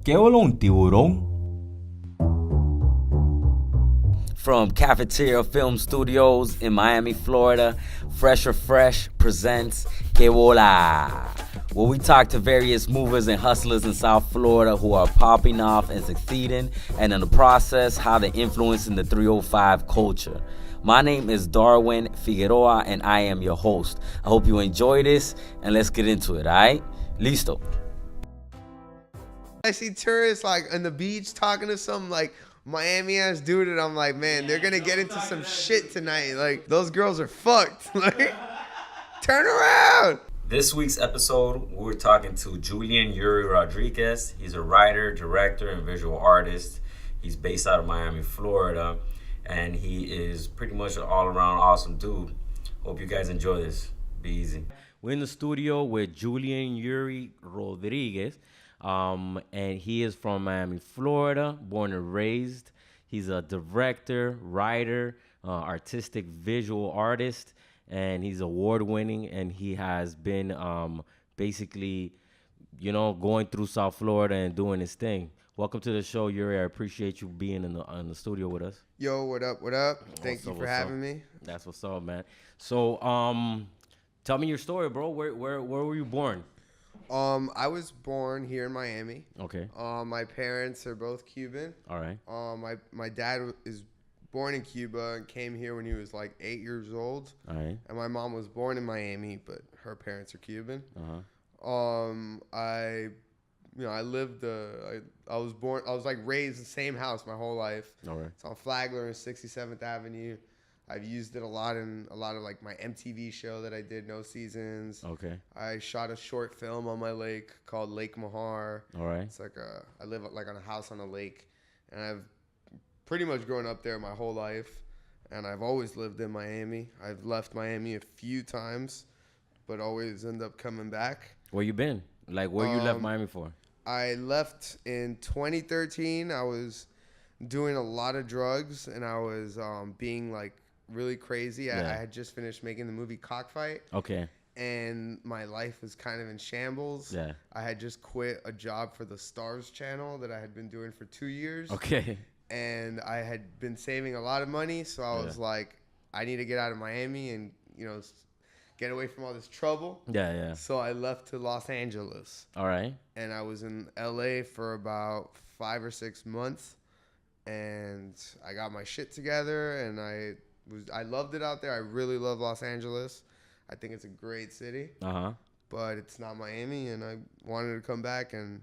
¿Qué voló un tiburón? From Cafeteria Film Studios in Miami, Florida, Phresh presents Que Bola, where we talk to various movers and hustlers in South Florida who are popping off and succeeding, and in the process, how they're influencing the 305 culture. My name is Darwin Figueroa, and I am your host. I hope you enjoy this, and let's get into it, all right? Listo. I see tourists like on the beach talking to some like Miami ass dude, and I'm like, man, they're gonna get into some shit tonight. Like, those girls are fucked. Like, turn around. This week's episode, we're talking to Julian Yuri Rodriguez. He's a writer, director, and visual artist. He's based out of Miami, Florida, and he is pretty much an all-around awesome dude. Hope you guys enjoy this. Be easy. We're in the studio with Julian Yuri Rodriguez. And he is from Miami, Florida, born and raised. He's a director, writer, artistic visual artist, and he's award-winning. And he has been basically, going through South Florida and doing his thing. Welcome to the show, Yuri. I appreciate you being in the studio with us. Yo, what up? What up? Thank you for having me. That's what's up, man. So, tell me your story, bro. Where were you born? I was born here in Miami. Okay. My parents are both Cuban. All right. My dad is born in Cuba and came here when he was like 8 years old. All right. And my mom was born in Miami, but her parents are Cuban. I was like raised in the same house my whole life. All right. It's on Flagler and 67th Avenue. I've used it a lot in a lot of like my MTV show that I did, No Seasons. Okay. I shot a short film on my lake called Lake Mahar. All right. It's like I live like on a house on a lake, and I've pretty much grown up there my whole life, and I've always lived in Miami. I've left Miami a few times, but always end up coming back. Where you been? Like, where you left Miami for? I left in 2013. I was doing a lot of drugs, and I was being like really crazy. Yeah. I had just finished making the movie Cockfight. Okay. And my life was kind of in shambles. Yeah. I had just quit a job for the Stars channel that I had been doing for 2 years. Okay. And I had been saving a lot of money, so I was like, I need to get out of Miami and, get away from all this trouble. Yeah, yeah. So I left to Los Angeles. All right. And I was in LA for about 5 or 6 months, and I got my shit together, and I loved it out there. I really love Los Angeles. I think it's a great city. But it's not Miami, and I wanted to come back, and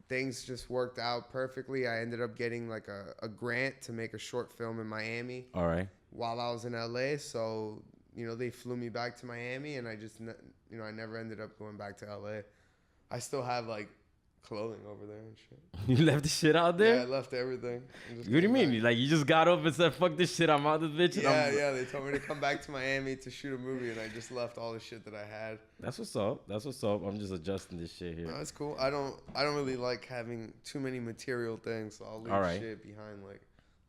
things just worked out perfectly. I ended up getting like a grant to make a short film in Miami. All right. While I was in LA, so they flew me back to Miami, and I just I never ended up going back to LA. I still have like clothing over there and shit. You left the shit out there? Yeah, I left everything. What do you mean? Like, you just got up and said, fuck this shit, I'm out of this bitch? Yeah, they told me to come back to Miami to shoot a movie, and I just left all the shit that I had. That's what's up. I'm just adjusting this shit here. No, that's cool. I don't really like having too many material things, so I'll leave shit behind like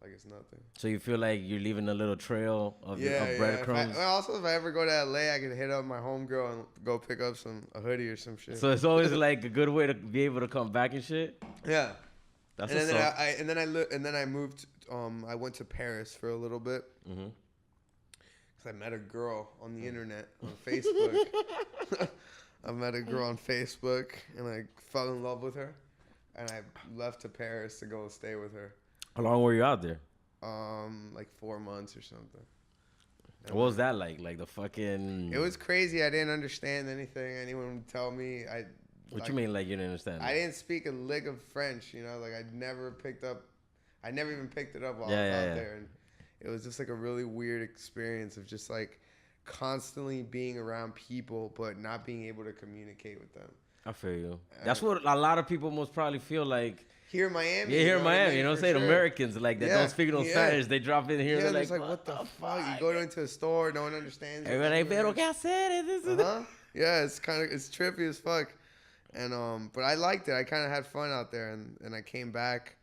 it's nothing. So you feel like you're leaving a little trail of breadcrumbs? Also, if I ever go to LA, I can hit up my homegirl and go pick up a hoodie or some shit. So it's always like a good way to be able to come back and shit? Yeah. That's and what's then up. and then I moved. I went to Paris for a little bit. Mm-hmm. Cause I met a girl on the internet on Facebook. I met a girl on Facebook, and I fell in love with her, and I left to Paris to go stay with her. How long were you out there? Like 4 months or something. And what was that like? Like the fucking... It was crazy. I didn't understand anything anyone would tell me. What you mean, like, you didn't understand? I didn't speak a lick of French, like I never even picked it up while I was out there. And it was just like a really weird experience of just like constantly being around people, but not being able to communicate with them. I feel you. That's what a lot of people most probably feel like. Here in Miami. Yeah, here in Miami. You know what I'm saying? Sure. Americans like that don't speak no Spanish. They drop in here. Yeah, they're like, what the fuck? You go into a store, no one understands. Everybody like, pero qué hacer? Yeah, it's trippy as fuck. And but I liked it. I kind of had fun out there, and I came back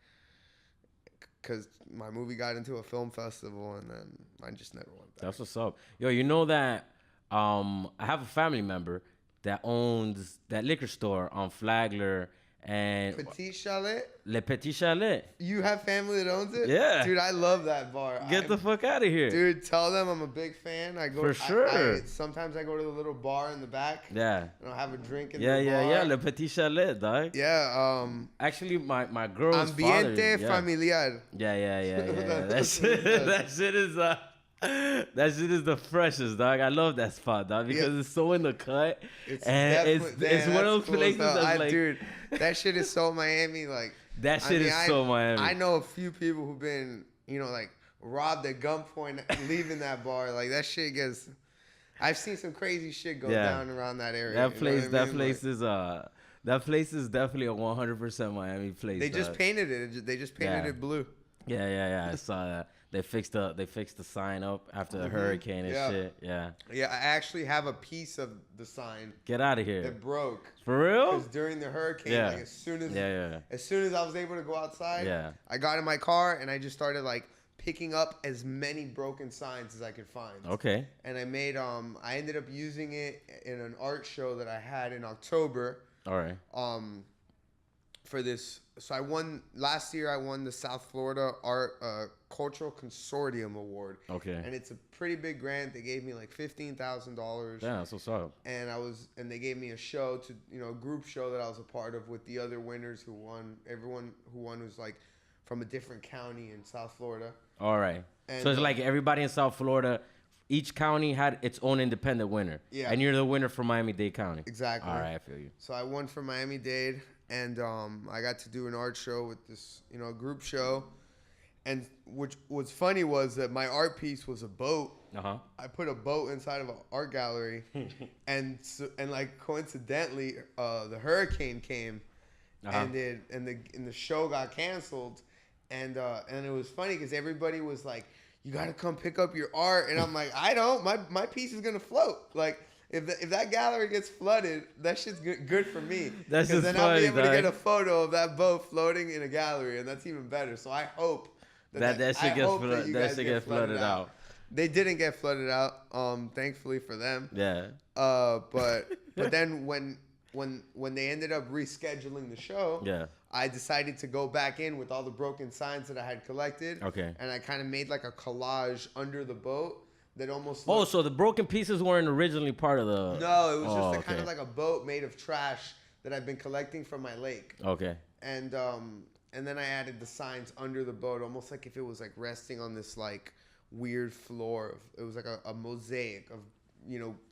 because my movie got into a film festival, and then I just never went back. That's what's up. Yo, you know that I have a family member that owns that liquor store on Flagler And Petit Chalet? Le Petit Chalet. You have family that owns it? Yeah. Dude, I love that bar. Get the fuck out of here. Dude, tell them I'm a big fan. I go For sure. sometimes I go to the little bar in the back. Yeah. And I'll have a drink in Yeah, the bar. yeah. Le Petit Chalet, dog. Yeah, Actually, my girl's Ambiente father. Yeah. familiar. Yeah. That shit is that shit is the freshest, dog. I love that spot, dog, because it's so in the cut. It's one of those places that's like, dude, that shit is so Miami. Like that shit is so Miami. I know a few people who've been, like robbed at gunpoint leaving that bar. Like that shit gets. I've seen some crazy shit go down around that area. That place is that place is definitely a 100% Miami place. They just painted it. They just painted it blue. Yeah. I saw that. They fixed the sign up after the hurricane and shit. Yeah. Yeah, I actually have a piece of the sign. Get out of here. It broke. For real? Because during the hurricane, like as soon as I was able to go outside, I got in my car and I just started like picking up as many broken signs as I could find. Okay. And I made I ended up using it in an art show that I had in October. All right. For this, so last year I won the South Florida Art Cultural Consortium Award. Okay. And it's a pretty big grant. They gave me like $15,000. Yeah, so up. And they gave me a show a group show that I was a part of with the other winners who won. Everyone who won was like from a different county in South Florida. All right. And so it's like everybody in South Florida, each county had its own independent winner. Yeah. And you're the winner for Miami-Dade County. Exactly. All right, I feel you. So I won for Miami-Dade. And I got to do an art show with this, group show. And which was funny was that my art piece was a boat. Uh-huh. I put a boat inside of an art gallery. and like coincidentally, the hurricane came and the show got canceled. And it was funny because everybody was like, you got to come pick up your art. And I'm like, I don't. My piece is going to float. Like, If that gallery gets flooded, that shit's good for me. That's just then I'll be able to get a photo of that boat floating in a gallery, and that's even better. So I hope that shit gets flooded out. They didn't get flooded out, thankfully for them. Yeah. But then when they ended up rescheduling the show, I decided to go back in with all the broken signs that I had collected. Okay. And I kind of made like a collage under the boat. That almost so the broken pieces weren't originally part of the... No, it was just kind of like a boat made of trash that I've been collecting from my lake. Okay. And then I added the signs under the boat, almost like if it was like resting on this like weird floor. It was like a mosaic of,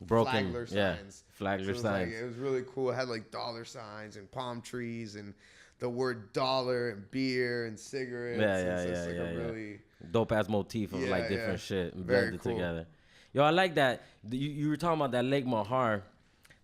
broken Flagler signs. Flagler signs. Like, it was really cool. It had like dollar signs and palm trees and the word dollar and beer and cigarettes. Yeah. Really dope ass motif of like different shit and blended together. Yo, I like that. You were talking about that Lake Mahar.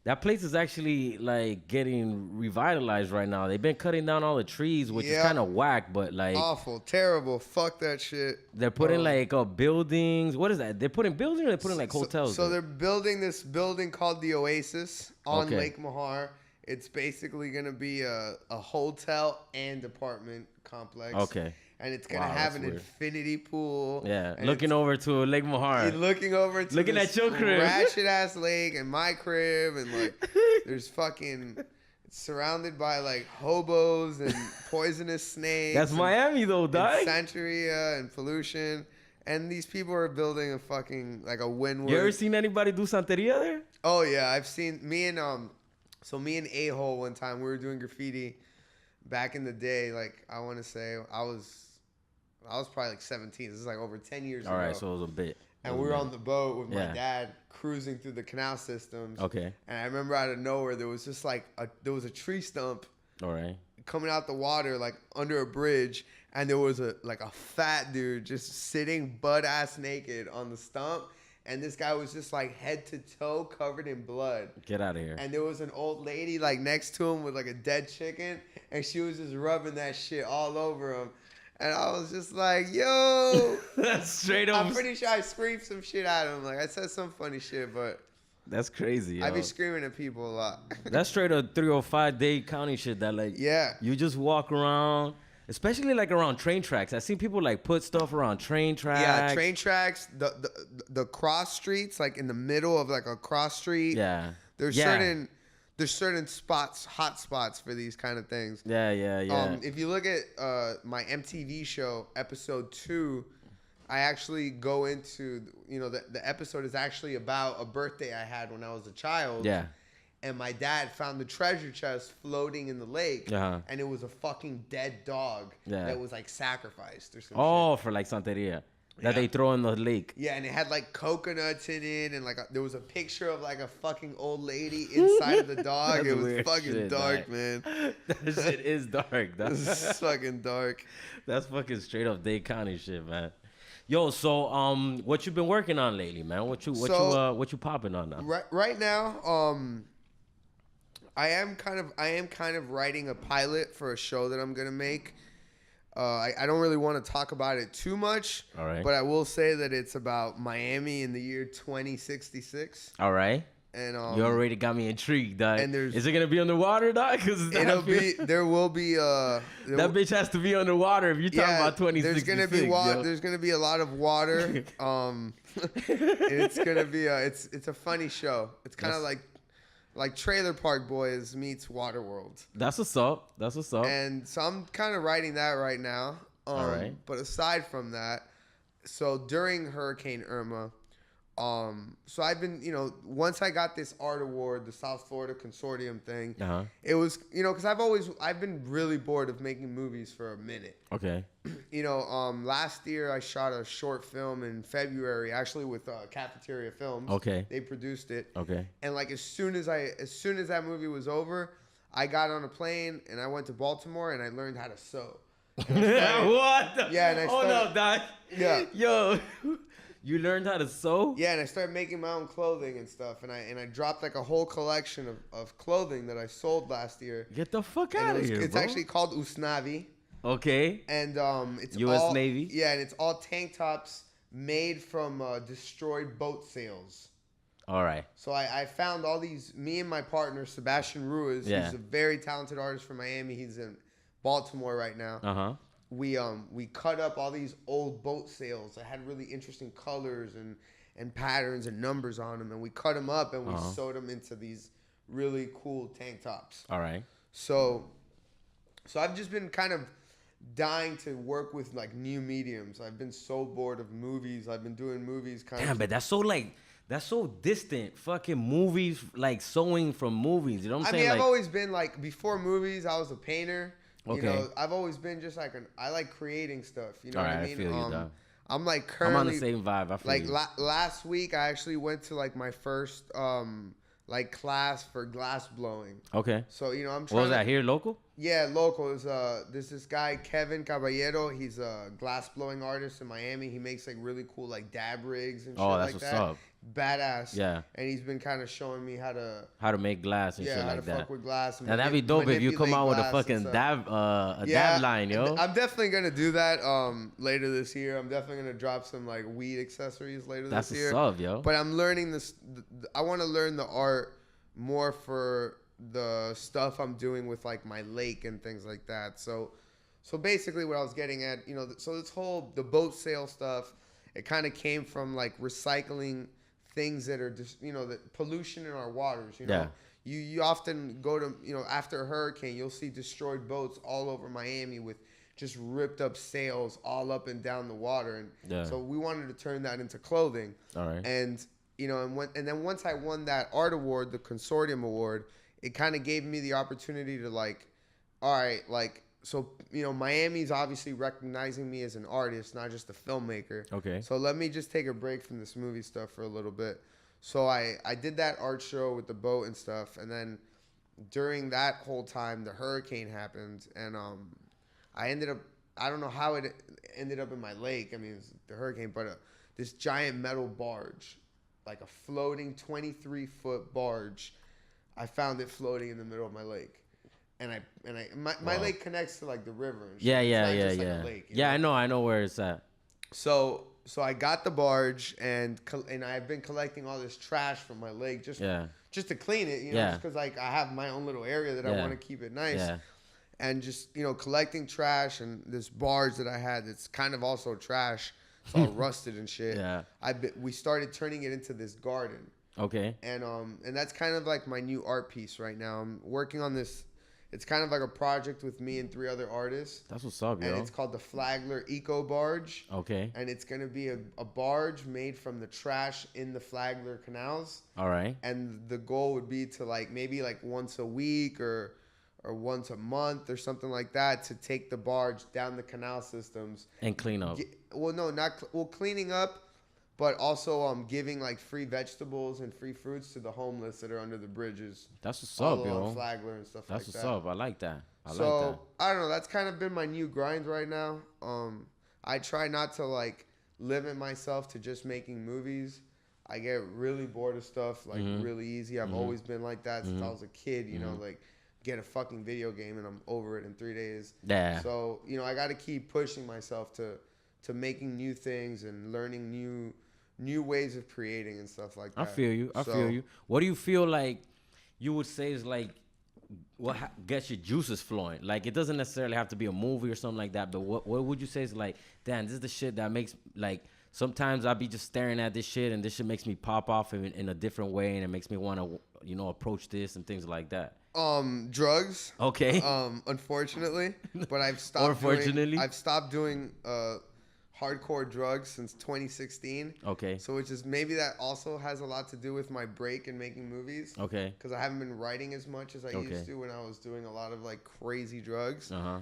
That place is actually like getting revitalized right now. They've been cutting down all the trees, which is kind of whack, but like awful, terrible. Fuck that shit. They're putting like buildings. What is that? They're putting buildings or they're putting like hotels? So they're building this building called the Oasis on Lake Mahar. It's basically gonna be a hotel and apartment complex. Okay. And it's gonna have an infinity pool. Yeah, looking over to Lake Mahar. Looking at your crib, ratchet ass lake and my crib, and like there's fucking. It's surrounded by like hobos and poisonous snakes. That's Miami though, dog. Santeria and pollution, and these people are building a fucking like a windward. You ever seen anybody do Santeria there? Oh yeah, I've seen me and A-Hole one time we were doing graffiti. Back in the day, like I want to say I was probably like 17. This is like over 10 years ago. All right, so it was a bit. And we were on the boat with my dad cruising through the canal systems. Okay. And I remember out of nowhere there was just like there was a tree stump. All right. Coming out the water like under a bridge, and there was a fat dude just sitting butt ass naked on the stump. And this guy was just like head to toe covered in blood. Get out of here. And there was an old lady like next to him with like a dead chicken. And she was just rubbing that shit all over him. And I was just like, yo. That's straight up. I'm pretty sure I screamed some shit at him. Like I said some funny shit, but. That's crazy, yo. I be screaming at people a lot. That's straight up 305 Dade County shit that like. Yeah. You just walk around. Especially like around train tracks. I seen people like put stuff around train tracks. Yeah, train tracks, the cross streets, like in the middle of like a cross street. Yeah. There's certain there's certain spots, hot spots for these kind of things. Yeah. If you look at my MTV show, episode 2, I actually go into, the episode is actually about a birthday I had when I was a child. Yeah. And my dad found the treasure chest floating in the lake. Uh-huh. And it was a fucking dead dog that was like sacrificed or something. Oh, for like Santeria. That they throw in the lake. Yeah, and it had like coconuts in it, and like there was a picture of like a fucking old lady inside of the dog. It was fucking shit, dark, man. That shit is dark. That's fucking dark. That's fucking straight up Dade County shit, man. Yo, so what you been working on lately, man? What you popping on now? Right now, I am kind of writing a pilot for a show that I'm gonna make. I don't really want to talk about it too much. All right. But I will say that it's about Miami in the year 2066. All right. And you already got me intrigued, dog. And is it gonna be underwater, dog? There will be that bitch has to be underwater if you're talking about 2066. There's gonna be a lot of water. It's gonna be it's a funny show. It's kind of like Trailer Park Boys meets Waterworld. That's what's up. And so I'm kind of writing that right now. All right. But aside from that, so during Hurricane Irma, so I've been, once I got this art award, the South Florida Consortium thing, it was, because I've been really bored of making movies for a minute. Okay. Last year I shot a short film in February, actually with Cafeteria Films. Okay. They produced it. Okay. And like as soon as that movie was over, I got on a plane and I went to Baltimore and I learned how to sew. What? Yeah, and I started, no, Doc. Yeah. Yo. You learned how to sew? Yeah, and I started making my own clothing and stuff, and I dropped like a whole collection of clothing that I sold last year. Get the fuck out of here, It's bro. actually called Usnavi. Okay. And it's U.S. Navy? Yeah, and it's all tank tops made from destroyed boat sails. All right. So I found all these, me and my partner, Sebastian Ruiz, who's a very talented artist from Miami. He's in Baltimore right now. Uh-huh. We cut up all these old boat sails that had really interesting colors and patterns and numbers on them, and we cut them up and we sewed them into these really cool tank tops. All right. So I've just been kind of dying to work with like new mediums. I've been so bored of movies. I've been doing movies Damn, but that's so distant. Fucking movies, like sewing from movies. You know what I'm saying? I've always been like, before movies, I was a painter. Okay. I've always been just like I like creating stuff. You know All what right, I mean? I feel you, dog. I'm like currently. I'm on the same vibe. I feel like you. Last week, I actually went to like my first like class for glass blowing. Okay. So I'm trying. What was that here, local? Yeah, local. There's this guy Kevin Caballero. He's a glass blowing artist in Miami. He makes like really cool like dab rigs and shit like that. That's what's up. Badass. Yeah. And he's been kind of showing me how to make glass and shit like that. how to fuck with glass. Now that'd be dope if you come out with a fucking dab line, yo. I'm definitely gonna do that later this year. I'm definitely gonna drop some like weed accessories later this year. That's what's up, yo. But I'm learning this. I want to learn the art more for the stuff I'm doing with like my lake and things like that. So basically what I was getting at, so this whole the boat sale stuff, it kind of came from like recycling things that are just, the pollution in our waters, Yeah. You often go to, after a hurricane, you'll see destroyed boats all over Miami with just ripped up sails all up and down the water. And so we wanted to turn that into clothing. All right. And, and then once I won that art award, the consortium award, it kind of gave me the opportunity to like, all right, like, so, Miami's obviously recognizing me as an artist, not just a filmmaker. Okay. So let me just take a break from this movie stuff for a little bit. So I did that art show with the boat and stuff. And then during that whole time, the hurricane happened. And I ended up, I don't know how it ended up in my lake. I mean, it was the hurricane, but this giant metal barge, like a floating 23-foot barge, I found it floating in the middle of my lake. And my lake connects to like the river and shit. Yeah. Like a lake, I know where it's at. So I got the barge and I've been collecting all this trash from my lake just to clean it, just because like I have my own little area that I want to keep it nice. Yeah. And just collecting trash, and this barge that I had that's kind of also trash. It's all rusted and shit. Yeah. We started turning it into this garden. Okay. And that's kind of like my new art piece right now. I'm working on this. It's kind of like a project with me and 3 other artists. That's what's up, yo. And it's called the Flagler Eco Barge. Okay. And it's going to be a barge made from the trash in the Flagler canals. All right. And the goal would be to like maybe like once a week or once a month or something like that to take the barge down the canal systems. And clean up. Cleaning up, but also giving like free vegetables and free fruits to the homeless that are under the bridges. That's what's up, yo. Along Flagler and stuff like that. That's what's up. I like that. I like So I don't know. That's kind of been my new grind right now. I try not to like limit myself to just making movies. I get really bored of stuff like really easy. I've always been like that since I was a kid. You know, like get a fucking video game and I'm over it in 3 days. Yeah. So you know, I got to keep pushing myself to making new things and learning new ways of creating and stuff like that. I feel you. I feel you. What do you feel like you would say is like what gets your juices flowing? Like it doesn't necessarily have to be a movie or something like that, but what would you say is like, damn, this is the shit that makes like sometimes I'll be just staring at this shit and this shit makes me pop off in a different way and it makes me want to, you know, approach this and things like that. Drugs. Okay. Unfortunately, but I've stopped. Or fortunately, I've stopped doing hardcore drugs since 2016. Okay. So which is maybe that also has a lot to do with my break in making movies. Okay. Because I haven't been writing as much as I used to when I was doing a lot of like crazy drugs. Uh-huh.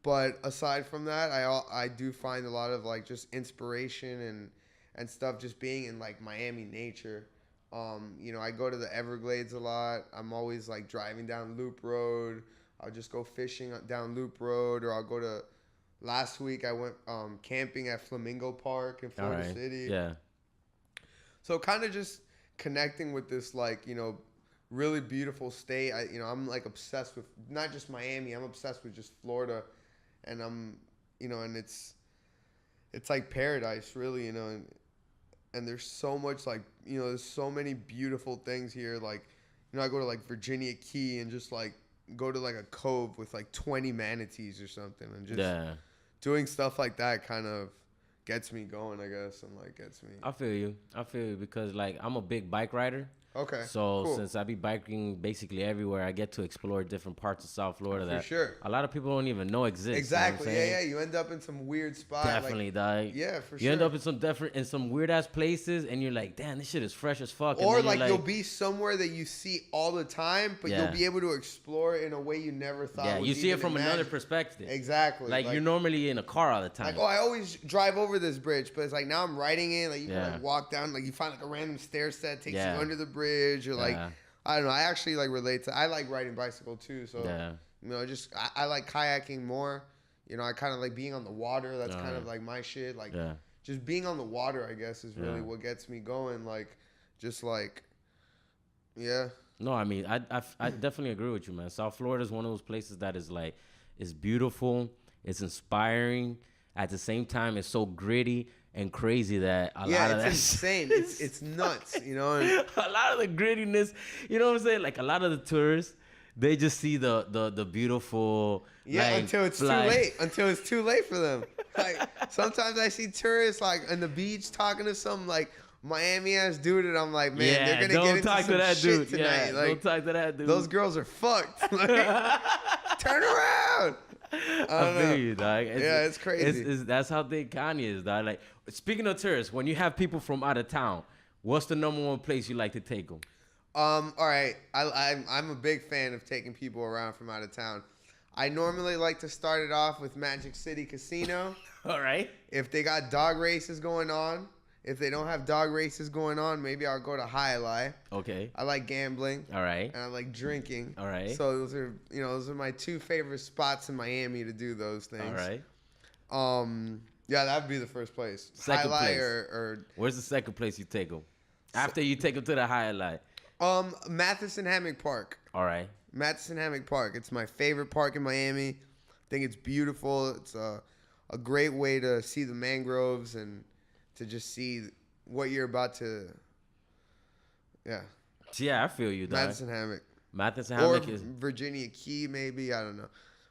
But aside from that, I do find a lot of like just inspiration and stuff just being in like Miami nature. You know, I go to the Everglades a lot. I'm always like driving down Loop Road. I'll just go fishing down Loop Road, or I'll go to. Last week I went camping at Flamingo Park in Florida City. Yeah. So kind of just connecting with this like, you know, really beautiful state. I'm like obsessed with not just Miami. I'm obsessed with just Florida, and I'm, you know, and it's like paradise really, you know, and there's so much like, you know, there's so many beautiful things here. Like, you know, I go to like Virginia Key and just like go to like a cove with like 20 manatees or something and just doing stuff like that kind of gets me going, I guess, and like gets me. I feel you because like I'm a big bike rider. Okay. So cool. Since I be biking basically everywhere, I get to explore different parts of South Florida that sure. a lot of people don't even know exist. Exactly. You know Yeah. You end up in some weird spot. Definitely, like, yeah, for sure. You end up in some weird ass places, and you're like, damn, this shit is fresh as fuck. Or like you'll be somewhere that you see all the time, but you'll be able to explore it in a way you never thought. Yeah, was you see it from imagined. another perspective. Exactly. Like you're normally in a car all the time. Like, oh, I always drive over this bridge, but it's like now I'm riding it. Like you can like walk down, like you find like a random stair set takes you under the bridge, or like I don't know. I actually like relate to. I like riding bicycle too, so you know, just I like kayaking more. You know, I kind of like being on the water. That's kind of like my shit. Like just being on the water, I guess, is really what gets me going. Like just like No, I mean, I definitely agree with you, man. South Florida is one of those places that is like, it's beautiful, it's inspiring. At the same time, it's so gritty and crazy that a lot of that insane. It's nuts, you know. And a lot of the grittiness, you know what I'm saying? Like a lot of the tourists, they just see the beautiful. Yeah, like, until it's too late. Until it's too late for them. Like sometimes I see tourists like on the beach talking to some like Miami ass dude, and I'm like, man, they're gonna get into some shit tonight. Yeah, like, don't talk to that dude. Those girls are fucked. Like, turn around. I feel you, dog. It's crazy. That's how big Kanye is, dog. Like, speaking of tourists, when you have people from out of town, what's the number one place you like to take them? All right. I'm a big fan of taking people around from out of town. I normally like to start it off with Magic City Casino. All right. If they got dog races going on. If they don't have dog races going on, maybe I'll go to High Lie. Okay. I like gambling. All right. And I like drinking. All right. So those are my 2 favorite spots in Miami to do those things. All right. Yeah, that'd be the first place. Second High Lie place. or where's the second place you take them? After you take them to the High Lie. Matheson Hammock Park. All right. Matheson Hammock Park. It's my favorite park in Miami. I think it's beautiful. It's a great way to see the mangroves and to just see what you're about to, Yeah, I feel you, dog. Matheson Hammock. Matheson Hammock or is Virginia Key, maybe. I don't know.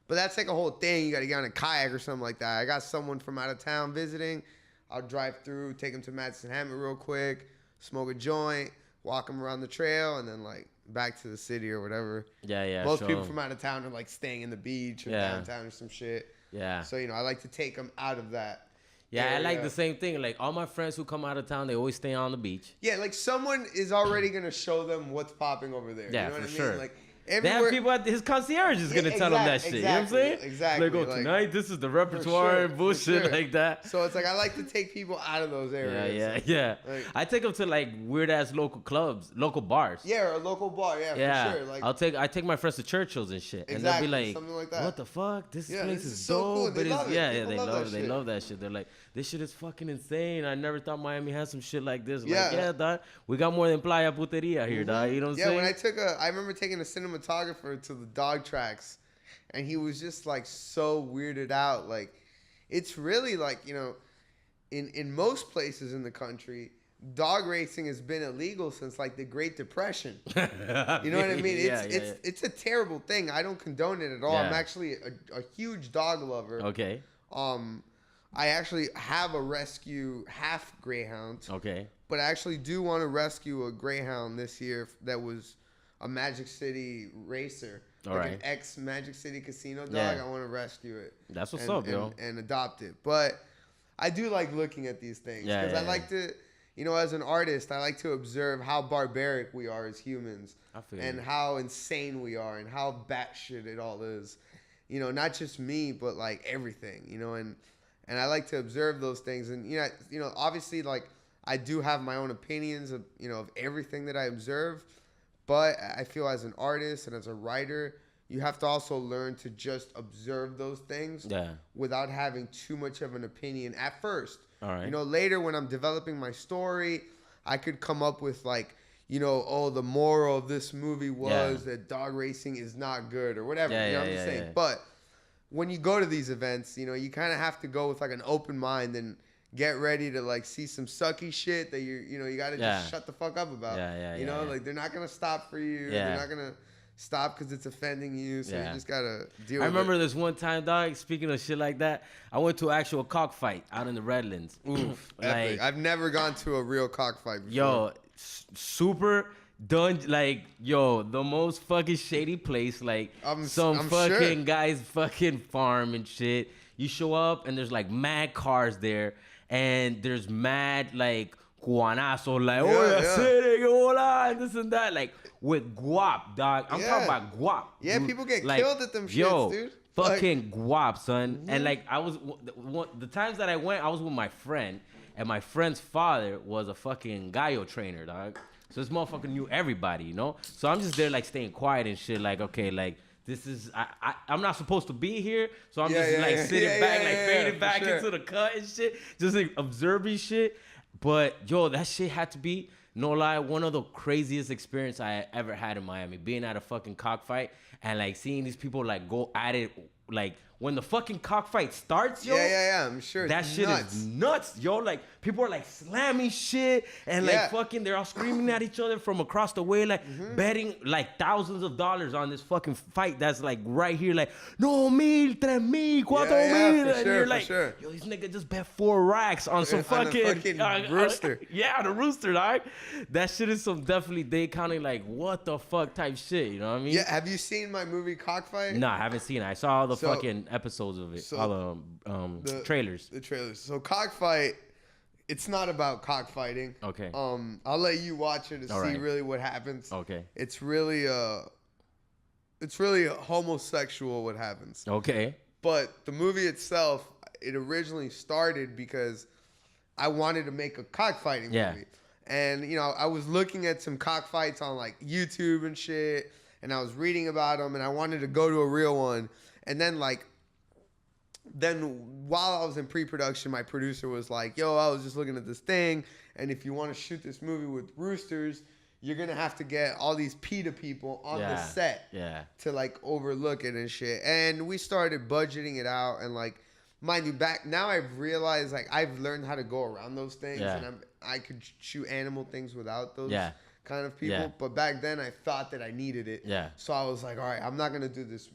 But that's like a whole thing. You got to get on a kayak or something like that. I got someone from out of town visiting. I'll drive through, take them to Matheson Hammock real quick, smoke a joint, walk them around the trail, and then like back to the city or whatever. Yeah. Most people from out of town are like staying in the beach or downtown or some shit. Yeah. So, I like to take them out of that. Yeah, area. I like the same thing. Like all my friends who come out of town, they always stay on the beach. Yeah, like someone is already gonna show them what's popping over there. Yeah, you know what I mean? sure. Like They have people at his concierge is gonna tell them that shit. You know what I'm saying? Exactly. Like, tonight this is the repertoire and bullshit like that. So it's like I like to take people out of those areas. Yeah. Like, I take them to like weird ass local clubs, local bars. Yeah, or a local bar. Yeah, for sure. Like I take my friends to Churchill's and shit, and they'll be like, something like that. "What the fuck? This place is so dope." cool. But They love it. they love it. They love that shit. They're like, "This shit is fucking insane. I never thought Miami had some shit like this." Like, yeah, dog. We got more than Playa Puteria here, dog. You know what I'm saying? Yeah, I remember taking a cinematographer to the dog tracks, and he was just like so weirded out. Like, it's really like, in most places in the country, dog racing has been illegal since like the Great Depression. You know what I mean? It's a terrible thing. I don't condone it at all. I'm actually a huge dog lover. Okay. I actually have a rescue half greyhound. Okay. But I actually do want to rescue a greyhound this year that was a Magic City racer. An ex-Magic City casino dog. Yeah. I want to rescue it. That's what's up, yo. And adopt it. But I do like looking at these things. Because I like to, as an artist, I like to observe how barbaric we are as humans. And how insane we are and how batshit it all is. Not just me, but like everything, and I like to observe those things. And, obviously, like, I do have my own opinions of, of everything that I observe. But I feel as an artist and as a writer, you have to also learn to just observe those things without having too much of an opinion at first. All right. Later when I'm developing my story, I could come up with like, the moral of this movie was that dog racing is not good or whatever. I'm just saying. Yeah. But when you go to these events, you kind of have to go with like an open mind and get ready to like see some sucky shit that you got to just shut the fuck up about. Like they're not going to stop for you. They're not going to stop because it's offending you. So you just got to deal with it. I remember this one time, dog, speaking of shit like that, I went to an actual cockfight out in the Redlands. Oof. Like, I've never gone to a real cockfight before. Yo, super done, like, the most fucking shady place, like I'm fucking guy's fucking farm and shit. You show up and there's like mad cars there, and there's mad like guanazo, like hola, and this and that, like with guap, dog. I'm talking about guap. Yeah, dude. people get like, killed at them shits, dude. Fucking guap, son. And like the times that I went, I was with my friend, and my friend's father was a fucking gallo trainer, dog. So this motherfucker knew everybody, So I'm just there like staying quiet and shit, like, okay, like this is I'm not supposed to be here, so I'm just like sitting back, like fading back into the cut and shit, just like observing shit. But that shit had to be, no lie, one of the craziest experience I ever had in Miami, being at a fucking cockfight and like seeing these people like go at it, like when the fucking cockfight starts, yo. Yeah, I'm sure. That shit is nuts, yo. Like people are like slamming shit and like fucking, they're all screaming at each other from across the way, like betting like thousands of dollars on this fucking fight that's like right here, like no 1,000, 3,000, 4,000, and you're like, yo, these niggas just bet 4 racks on some fucking rooster. The rooster, dog. That shit is some definitely Dade County like what the fuck type shit. You know what I mean? Yeah. Have you seen my movie Cockfight? No, I haven't seen it. I saw all the fucking episodes of it, all the trailers. The trailers. So Cockfight, it's not about cockfighting. Okay. I'll let you watch it to see really what happens. Okay. It's really homosexual what happens. Okay. But the movie itself, it originally started because I wanted to make a cockfighting movie. And I was looking at some cockfights on like YouTube and shit, and I was reading about them, and I wanted to go to a real one. And then while I was in pre-production, my producer was like, yo, I was just looking at this thing, and if you want to shoot this movie with roosters, you're going to have to get all these PETA people on the set to like overlook it and shit. And we started budgeting it out, and like, mind you, back now I've realized like I've learned how to go around those things, and I could shoot animal things without those kind of people. But back then I thought that I needed it. So I was like, all right, I'm not going to do this.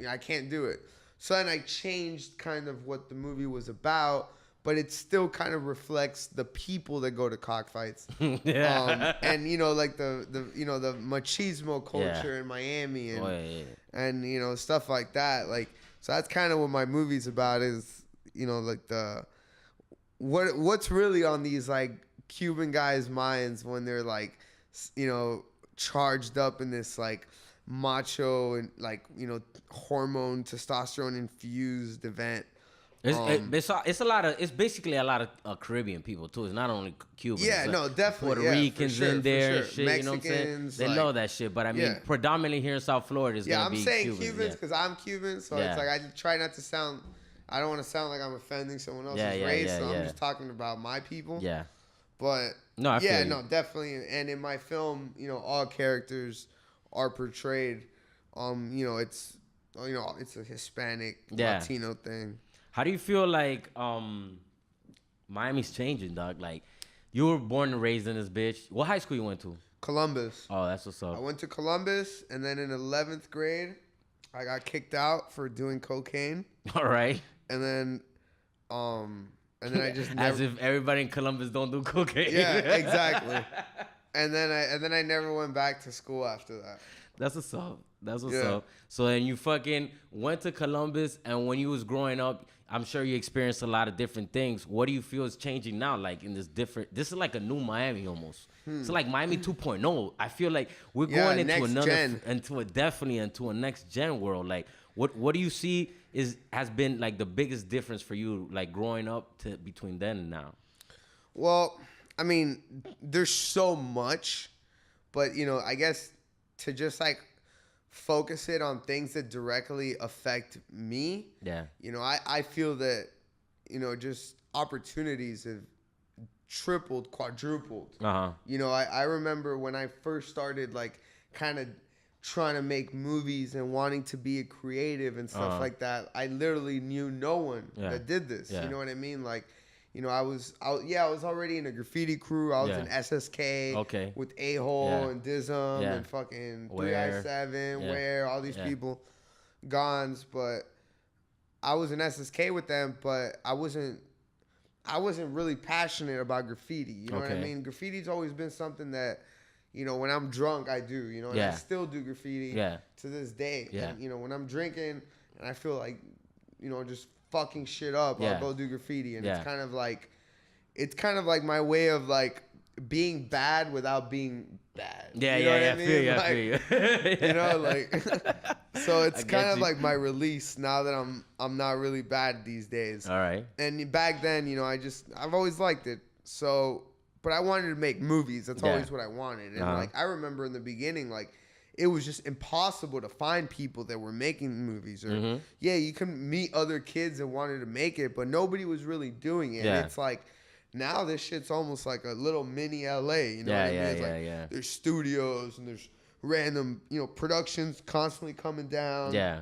I can't do it. So then I changed kind of what the movie was about, but it still kind of reflects the people that go to cockfights. And like the machismo culture in Miami and stuff like that. Like, so that's kind of what my movie's about, is like the what's really on these like Cuban guys' minds when they're like charged up in this like macho and like hormone testosterone infused event. It's a lot of, it's basically a lot of Caribbean people too. It's not only Cubans. Yeah, it's no, definitely. Puerto Ricans in there and sure. shit. Mexicans, you know what I'm saying? They like, love that shit. But I mean, predominantly here in South Florida is gonna be Cubans. I'm saying Cubans because I'm Cuban, so it's like I try not to sound. I don't want to sound like I'm offending someone else's race. So I'm just talking about my people. Yeah. But no, I feel no, definitely. And in my film, all characters are portrayed. It's a Hispanic Latino thing. How do you feel like Miami's changing, dog? Like, you were born and raised in this bitch. What high school you went to? Columbus. Oh, that's what's up. I went to Columbus, and then in 11th grade, I got kicked out for doing cocaine. All right. And then I just never... As if everybody in Columbus don't do cocaine. Yeah, exactly. And then I never went back to school after that. That's what's up. That's what's up. So then you fucking went to Columbus, and when you was growing up, I'm sure you experienced a lot of different things. What do you feel is changing now? Like in this is like a new Miami almost. It's like Miami 2.0. I feel like we're going into a next gen world. Like what do you see has been like the biggest difference for you, like growing up to between then and now? Well, I mean, there's so much, but I guess to just like focus it on things that directly affect me. Yeah. I feel that, just opportunities have tripled, quadrupled. Uh-huh. I remember when I first started like kind of trying to make movies and wanting to be a creative and stuff like that. I literally knew no one that did this. Yeah. You know what I mean? Like, I was already in a graffiti crew. I was in SSK with A-Hole and Dism and fucking 3i7, Where, all these people, Gons. But I was in SSK with them, but I wasn't really passionate about graffiti. You know what I mean? Graffiti's always been something that, when I'm drunk, I do. And I still do graffiti to this day. Yeah. And, when I'm drinking and I feel like, just fucking shit up, I'll go do graffiti. And it's kind of like my way of like being bad without being bad. Yeah, you know what I mean? I feel you. So it's kind of like my release now that I'm not really bad these days. All right. And back then, I've always liked it. So, but I wanted to make movies. That's always what I wanted. And like I remember in the beginning, like it was just impossible to find people that were making movies. Or you can meet other kids that wanted to make it, but nobody was really doing it. Yeah. And it's like now this shit's almost like a little mini LA. You know what I mean? It's like there's studios and there's random, productions constantly coming down. Yeah.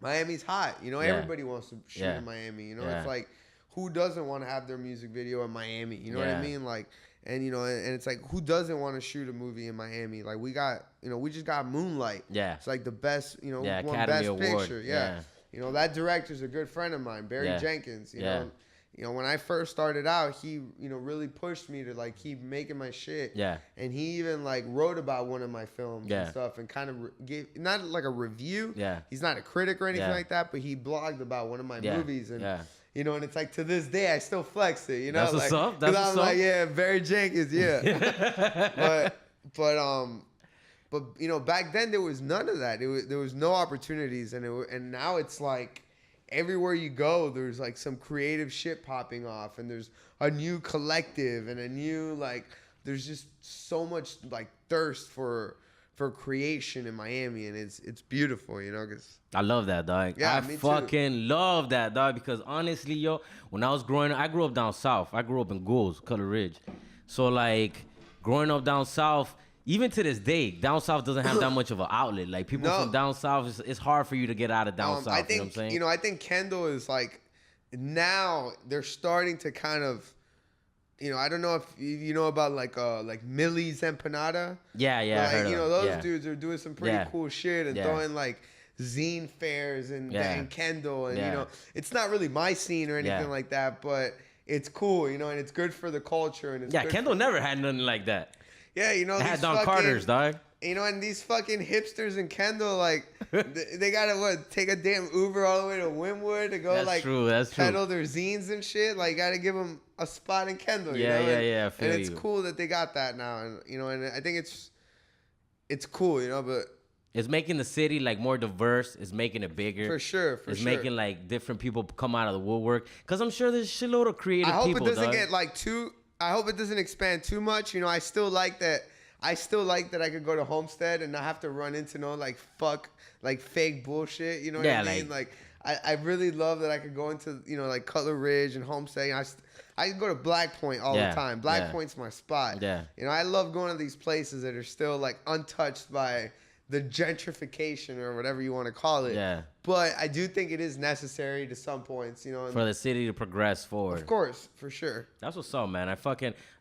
Miami's hot. Everybody wants to shoot in Miami. It's like, who doesn't want to have their music video in Miami? You know what I mean? Like, and and it's like, who doesn't want to shoot a movie in Miami? Like, we got, we just got Moonlight. Yeah. It's like the best, won Academy Best Award. Picture. Yeah. That director's a good friend of mine, Barry Jenkins. You know, when I first started out, he, really pushed me to like keep making my shit. Yeah. And he even like wrote about one of my films and stuff, and kind of gave not like a review. Yeah. He's not a critic or anything like that, but he blogged about one of my movies, and and it's like to this day I still flex it. That's what's up. That's what's I'm up. like, Barry Jenkins, but back then there was none of that. There was no opportunities, and now it's like, everywhere you go, there's like some creative shit popping off, and there's a new collective and a new there's just so much like thirst for creation in Miami, and it's beautiful, 'cause I love that, dog. Yeah, I fucking love that, dog, because honestly, yo, when I was growing up, I grew up down south. I grew up in Goulds, Color Ridge. So like growing up down south, even to this day, down south doesn't have that much of an outlet. Like people from down south, it's hard for you to get out of down south. I think, you know what I'm saying? I think Kendall is like, now they're starting to kind of, I don't know if you know about like Millie's Empanada. Yeah, I heard those dudes are doing some pretty cool shit and throwing like zine fairs and Yeah. and Kendall, and Yeah. you know, it's not really my scene or anything Yeah. like that, but it's cool, you know, and it's good for the culture, and it's Yeah, good Kendall for, never had nothing like that. yeah, you know, It had these Don fucking, Carter's, dog. you know, and these fucking hipsters in Kendall, like, they gotta take a damn Uber all the way to Wynwood to go, That's like, true. That's true. peddle their zines and shit. Like, you gotta give them a spot in Kendall. Yeah, you know? yeah, I feel and it's you. cool that they got that now, and you know, and I think it's cool, you know, but It's making the city like more diverse. It's making it bigger. for sure, It's making like different people come out of the woodwork. Cause I'm sure there's a shitload of creative I hope people. it doesn't dog. get like too. I hope it doesn't expand too much. You know, I still like that. I still like that I could go to Homestead and not have to run into no like fake bullshit. You know what Yeah, I mean? Like I really love that I could go into, you know, like Cutler Ridge and Homestead. I can go to Black Point all Yeah, the time. Black yeah. Point's my spot. Yeah. You know, I love going to these places that are still like untouched by the gentrification or whatever you want to call it. Yeah. But I do think it is necessary to some points, you know. And For the city to progress forward. of course, for sure. That's what's up, man.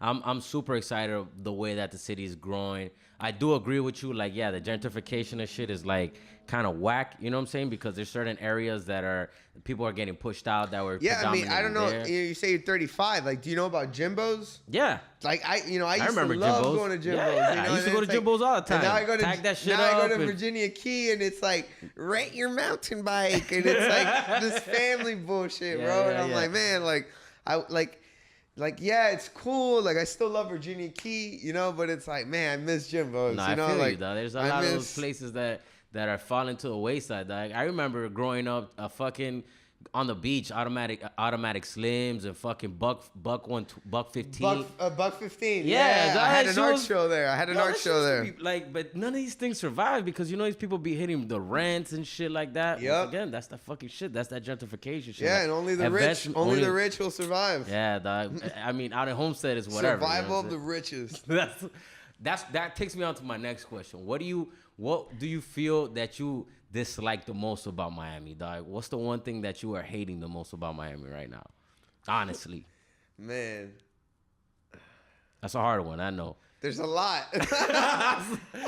I'm super excited of the way that the city is growing. I do agree with you. Like, yeah, the gentrification and shit is like kind of whack. You know what I'm saying? Because there's certain areas that people are getting pushed out that were Yeah, I mean, I don't know. there. You say you're 35. Like, do you know about Jimbo's? Yeah. Like, I used remember to love Jimbo's. going to Jimbo's. Yeah, you know, I used to and go to it's like- Jimbo's all the time. And now I go to Tag that shit now I up go to and- Virginia Key, and it's like rent your mountain bike, and it's like this family bullshit, Yeah, bro. yeah, and I'm yeah. like, man, like yeah, it's cool. Like, I still love Virginia Key, you know, but it's like, man, I miss Jimbo's. No, you I know, feel like you, though. There's a I lot of miss- those places that are falling to the wayside, dog. I remember growing up, fucking on the beach, automatic Slims and fucking buck 15. Buck 15. Yeah, I had that an shit art was- show there. I had an art show there. But none of these things survive because you know these people be hitting the rents and shit like that. Yep. Once again, that's the fucking shit. That's that gentrification shit. Yeah, Like, and only the rich will survive. Yeah, dog. I mean, out in Homestead is whatever. Survival you know of the what richest. I'm saying? that takes me on to my next question. What do you feel that you dislike the most about Miami, dog? What's the one thing that you are hating the most about Miami right now? Honestly, Man, that's a hard one. I know. there's a lot.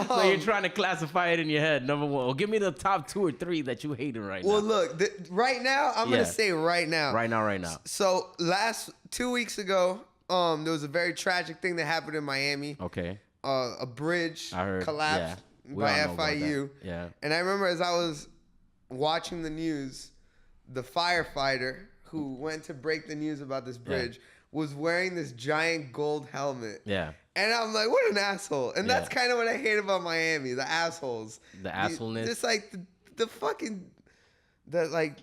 So you're trying to classify it in your head. Number one, well, give me the top 2 or 3 that you hating right Well, now. look, right now, I'm Yeah. gonna say right now. Right now. So 2 weeks ago, there was a very tragic thing that happened in Miami. Okay. A bridge I heard. collapsed Yeah. We by all know about FIU. that. Yeah. And I remember as I was watching the news, the firefighter who went to break the news about this bridge was wearing this giant gold helmet. Yeah. And I'm like, what an asshole. And that's Yeah. kind of what I hate about Miami, the assholes. The assholeness. Just like the fucking, the like,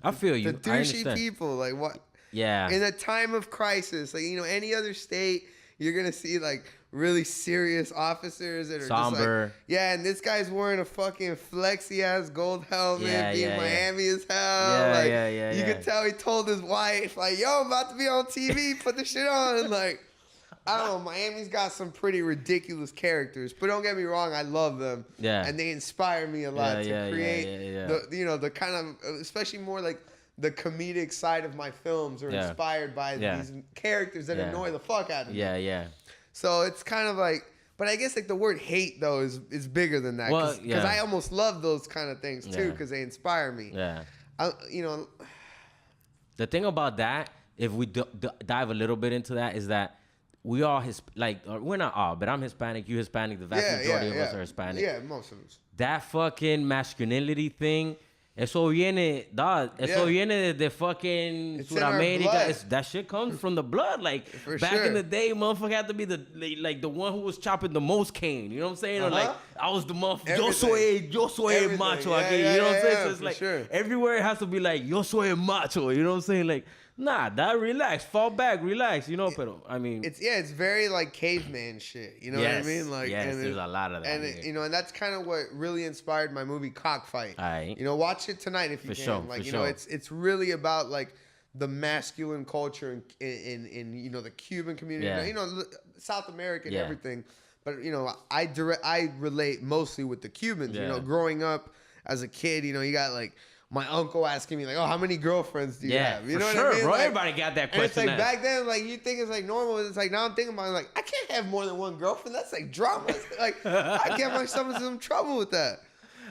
I feel you. the I douchey understand. people. Like, what? Yeah. In a time of crisis, like, you know, any other state, you're going to see like really serious officers that are Somber. just like, yeah, and this guy's wearing a fucking flexy ass gold helmet, Yeah, being yeah, yeah. Miami as hell. Yeah, like, yeah, you yeah. could tell he told his wife, like, yo, I'm about to be on TV, put the shit on. Like, I don't know, Miami's got some pretty ridiculous characters, but don't get me wrong, I love them. Yeah. And they inspire me a lot to create yeah. the, you know, the kind of, especially more like the comedic side of my films are Yeah. inspired by Yeah. these characters that Yeah. annoy the fuck out of me. Yeah. So it's kind of like, but I guess like the word hate though is bigger than that. Well, Because yeah. I almost love those kind of things too Yeah. because they inspire me. Yeah. You know, The thing about that, if we dive a little bit into that, is that we all we're not all, but I'm Hispanic, you Hispanic, the vast majority of us are Hispanic. Yeah, most of us. That fucking masculinity thing, eso viene de fucking It's in our Sudamerica. blood. That shit comes from the blood. Like For back sure. in the day, motherfucker had to be the one who was chopping the most cane. You know what I'm saying? Or like Uh-huh. I was the motherfucker. Everything. Yo soy el Everything. macho. Yeah, aquí. yeah, You know what I'm yeah, saying? yeah, So it's for like sure. everywhere it has to be like yo soy el macho. You know what I'm saying? Like nah, relax, fall back, relax. You know, pero I mean, It's very like caveman shit. You know what I Yes, mean? Like, yes, and there's a lot of that And here. you know, and that's kind of what really inspired my movie Cockfight. Aight. You know, watch it tonight if you For can. sure, Like, for you know, sure. it's really about like the masculine culture in you know the Cuban community, Yeah. you know, South America and Yeah. everything. But you know, I relate mostly with the Cubans. You Yeah. know, growing up as a kid, you know, you got like my uncle asking me like, "Oh, how many girlfins do you yeah, have?" You for know sure, what I mean? bro. Like, Everybody got that and it's question. like asked. back then, like you think it's like normal. It's like now I'm thinking about it, like I can't have more than one girlfriend. That's like drama. Like I get myself into some trouble with that.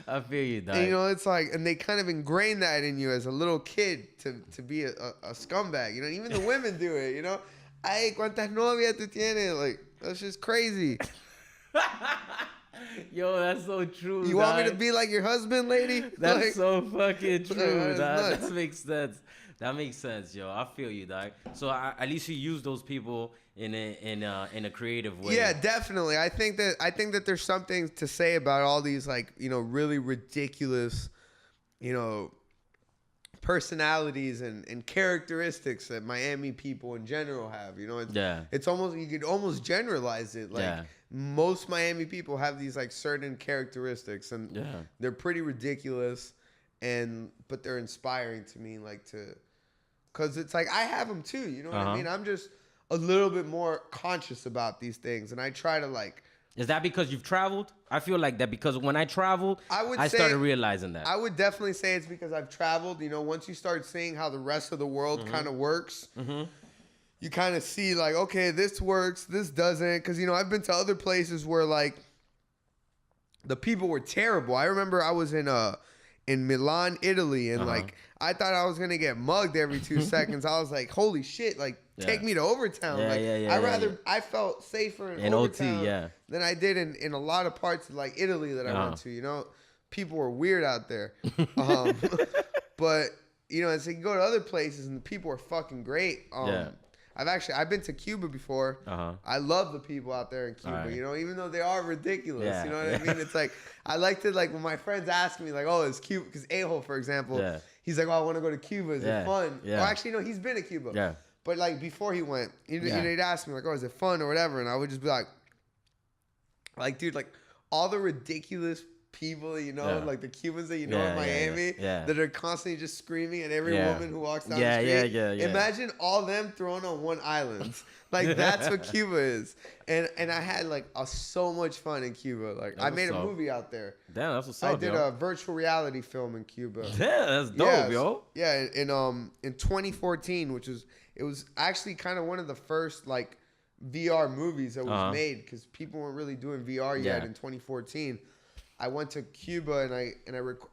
I feel you, dog. And, you know, it's like, and they kind of ingrain that in you as a little kid to be a scumbag. You know, even the women do it. You know, ay, cuántas novias tú tienes? Like, that's just crazy. Yo, that's so true. You want me to be like your husband, lady? That's like, so fucking true, dog. nuts. That makes sense. That makes sense, yo. I feel you, dog. So at least you use those people in a creative way. Yeah, definitely. I think that there's something to say about all these, like, you know, really ridiculous, you know, personalities and characteristics that Miami people in general have. You know, it's almost, you could almost generalize it. Like, most Miami people have these like certain characteristics, and they're pretty ridiculous, but they're inspiring to me. Like, because it's like I have them too. You know what I mean? I'm just a little bit more conscious about these things, and I try to like. Is that because you've traveled? I feel like that because when I traveled, I started realizing that. I would definitely say it's because I've traveled. You know, once you start seeing how the rest of the world kind of works, you kind of see like, okay, this works, this doesn't. Because, you know, I've been to other places where like the people were terrible. I remember I was in Milan, Italy, and like I thought I was gonna get mugged every 2 seconds. I was like, holy shit, like take me to Overtown. I felt safer in Overtown OT, than I did in a lot of parts of like Italy that I went to. You know, people were weird out there, but you know, and so you go to other places and the people are fucking great. I've been to Cuba before. I love the people out there in Cuba, you know, even though they are ridiculous. You know what I mean? It's like, I like to, like, when my friends ask me, like, oh, it's Cuba, because A-Hole, for example, he's like, oh, I want to go to Cuba. Is it fun? Well, actually, no, he's been to Cuba. But, like, before he went, he'd ask me, like, oh, is it fun or whatever? And I would just be like, dude, like, all the ridiculous people, you know, like the Cubans that you know in Miami that are constantly just screaming at every woman who walks down the street. Imagine all them thrown on one island. Like, that's what Cuba is. And I had like so much fun in Cuba. Like, I made a movie out there. Damn, that's what's up, I did a virtual reality film in Cuba. Yeah, that's dope, yo. Yeah, in 2014, it was actually kind of one of the first like VR movies that was made, because people weren't really doing VR yet in 2014. I went to Cuba and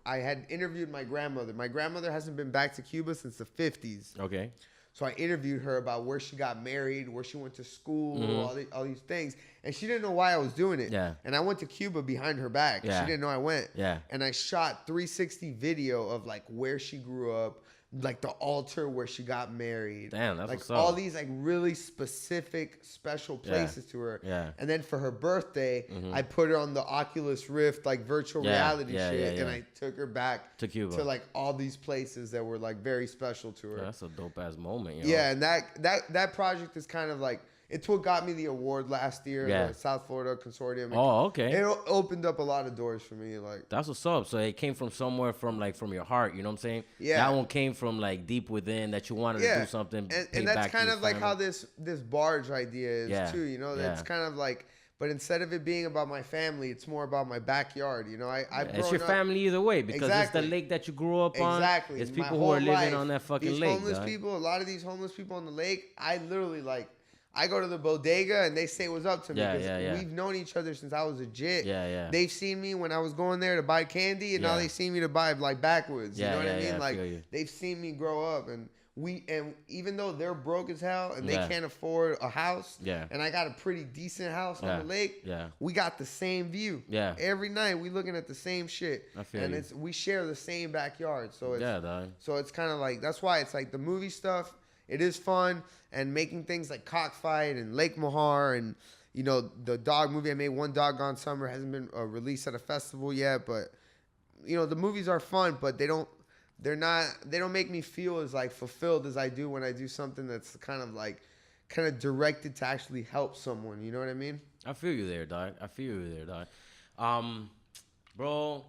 I had interviewed my grandmother. My grandmother hasn't been back to Cuba since the 50s. Okay. So I interviewed her about where she got married, where she went to school, all these things. And she didn't know why I was doing it. Yeah. And I went to Cuba behind her back. Yeah. She didn't know I went. Yeah. And I shot 360 video of like where she grew up, like the altar where she got married. Damn, that's like what's up. All these like really specific, special places to her. Yeah. And then for her birthday, I put her on the Oculus Rift like virtual reality shit, and I took her back to Cuba, to like all these places that were like very special to her. That's a dope ass moment. You know? Yeah, and that project is kind of like. It's what got me the award last year, the South Florida Consortium. Oh, okay. It opened up a lot of doors for me. Like, that's what's up. So it came from somewhere from your heart. You know what I'm saying? Yeah. That one came from like deep within, that you wanted to do something. And that's kind of like how this barge idea is too. You know, that's kind of like. But instead of it being about my family, it's more about my backyard. You know, it's your family either way, because it's the lake that you grew up on. Exactly. It's people who are living on that fucking these lake. Homeless people, a lot of these homeless people on the lake, I literally like. I go to the bodega and they say what's up to me, because we've known each other since I was a jit. They've seen me when I was going there to buy candy, and now they see me to buy like backwoods. You know what I mean? Like, they've seen me grow up, and even though they're broke as hell and they can't afford a house, and I got a pretty decent house on the lake, we got the same view. Every night we looking at the same shit, we share the same backyard. So it's kind of like, that's why it's like the movie stuff. It is fun, and making things like Cockfight and Lake Mahar, and you know, the dog movie I made, One Doggone Summer, hasn't been released at a festival yet, but you know, the movies are fun, but they don't make me feel as like fulfilled as I do when I do something that's kind of directed to actually help someone. You know what I mean? I feel you there, dog. Bro,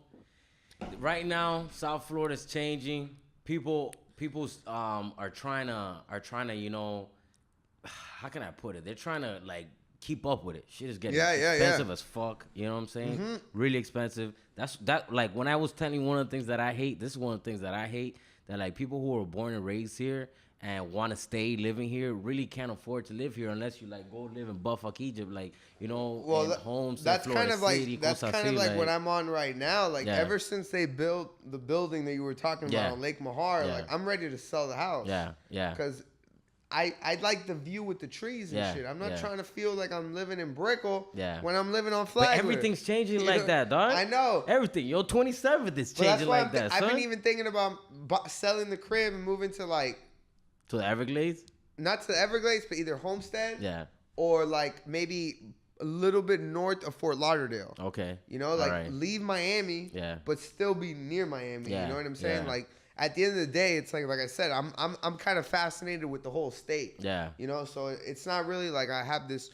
right now South Florida's changing. People are trying to, you know, how can I put it? They're trying to like keep up with it. Shit is getting expensive as fuck. You know what I'm saying? Really expensive. That like when I was telling you one of the things that I hate. This is one of the things that I hate. That like people who are born and raised here and want to stay living here really can't afford to live here unless you like go live in Buffalo, Egypt, like in homes. That's Florida kind of City, like that's kind of like what I'm on right now. Like Yeah. ever since they built the building that you were talking about Yeah. on Lake Mahar, Yeah. like I'm ready to sell the house. Yeah. Because I like the view with the trees and Yeah, shit. I'm not yeah. trying to feel like I'm living in Brickell Yeah. when I'm living on But Flagler. everything's changing You like know? that, dog. I know. Everything. Yo, 27th is But that's changing why like that, I've son. been even thinking about selling the crib and moving to like, To the Everglades? not to the Everglades, but either Homestead Yeah. or like maybe a little bit north of Fort Lauderdale. Okay. You know, like Alright. leave Miami, Yeah. but still be near Miami. Yeah, You know what I'm saying? yeah. Like at the end of the day, it's like I said, I'm kind of fascinated with the whole state. Yeah. You know, so it's not really like I have this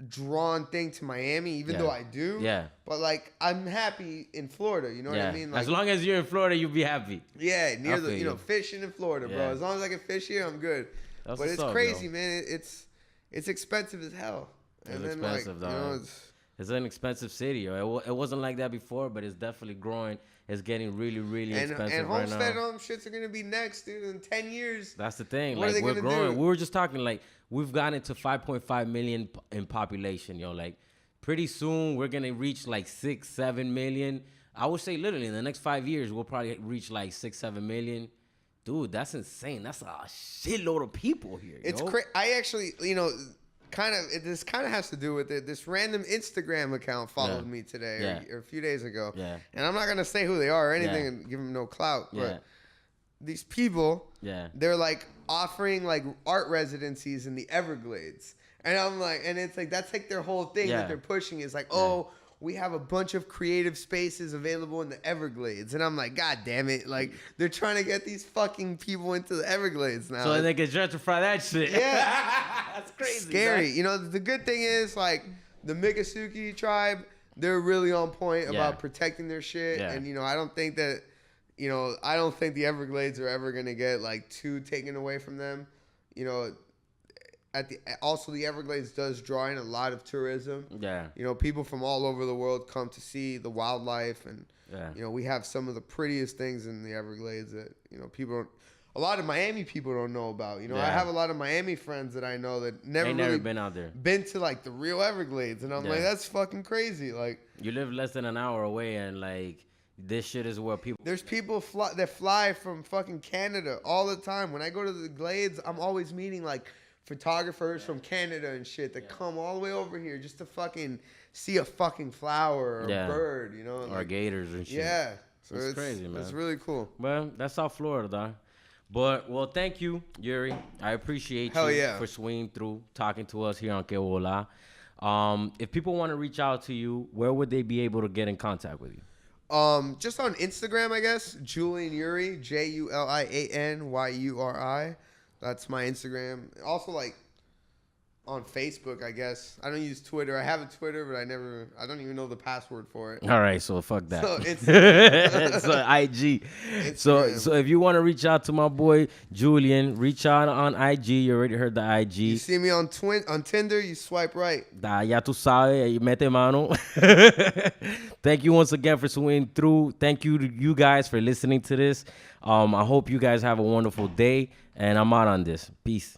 drawn thing to Miami, even Yeah. though I do. Yeah. But like I'm happy in Florida. You know what I mean? Like, as long as you're in Florida, you'll be happy. yeah, near I the feel you. fishing in Florida, bro. Yeah. As long as I can fish here, I'm good. That's But what's it's up, crazy, bro. man. It's expensive as hell. It's expensive, dog. It's an expensive city. Yo. It wasn't like that before, but it's definitely growing. It's getting really, really expensive and right Homestead now. shits are gonna be next, dude. In 10 years. That's the thing. What are Like they we're gonna growing. do? We were just talking like we've gotten to 5.5 million in population, yo. Like pretty soon we're gonna reach like 6-7 million. I would say literally in the next 5 years we'll probably reach like 6-7 million. Dude, that's insane. That's a shitload of people here. It's yo. crazy. I actually, this kind of has to do with it. This random Instagram account followed Yeah. me today Yeah. or a few days ago. Yeah. And I'm not gonna say who they are or anything Yeah. and give them no clout, Yeah. but these people, Yeah. they're like offering like art residencies in the Everglades. And I'm like, and it's like that's like their whole thing Yeah. that they're pushing is like, oh, we have a bunch of creative spaces available in the Everglades. And I'm like, God damn it. Like, they're trying to get these fucking people into the Everglades now. So they can gentrify that shit. Yeah. That's crazy. Scary. dog. You know, the good thing is, like, the Miccosukee tribe, they're really on point Yeah. about protecting their shit. Yeah. And, I don't think that, I don't think the Everglades are ever going to get, like, too taken away from them. Also, the Everglades does draw in a lot of tourism. Yeah. People from all over the world come to see the wildlife, and Yeah. we have some of the prettiest things in the Everglades that a lot of Miami people don't know about. I Yeah. have a lot of Miami friends that I know that never Ain't really never been out there. been to like the real Everglades, and I'm Yeah. like, that's fucking crazy. Like, You live less than an hour away, and like this shit is where people. there's people that fly from fucking Canada all the time. When I go to the Glades, I'm always meeting like photographers from Canada and shit that come all the way over here just to fucking see a fucking flower or Yeah. a bird, Or like, gators and shit. yeah. So It's crazy, man. It's really cool. Well, that's South Florida, dog. But, well, thank you, Yuri. I appreciate Hell you yeah. for swinging through, talking to us here on Que Bola. If people want to reach out to you, where would they be able to get in contact with you? Just on Instagram, I guess. Julian Yuri, JulianYuri. That's my Instagram. Also, like, on Facebook, I guess. I don't use Twitter. I have a Twitter, but I don't even know the password for it. All right, so fuck that. So it's So IG. So Instagram. if you want to reach out to my boy Julian, reach out on IG. You already heard the you IG. see me on Tinder, you swipe right. Ya tú sabes, mete mano. Thank you once again for swinging through. Thank you to you guys for listening to this. I hope you guys have a wonderful day, and I'm out on this. Peace.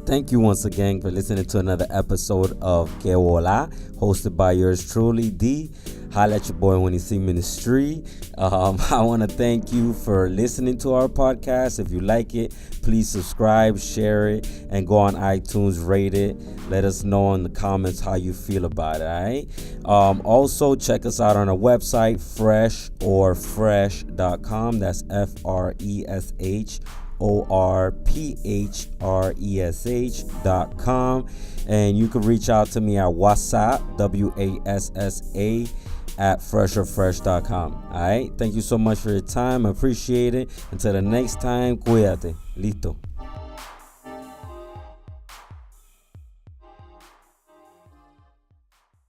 Thank you once again for listening to another episode of Que Bola, hosted by yours truly, D. Holla at your boy when you see me in the street. I want to thank you for listening to our podcast. If you like it, please subscribe, share it, and go on iTunes, rate it. Let us know in the comments how you feel about it, all right? Also, check us out on our website, Phresh or Phresh.com. That's FRESH.com. And you can reach out to me at WhatsApp, WASSA, at fresherfresh.com. All right. Thank you so much for your time. I appreciate it. Until the next time, cuídate. Listo.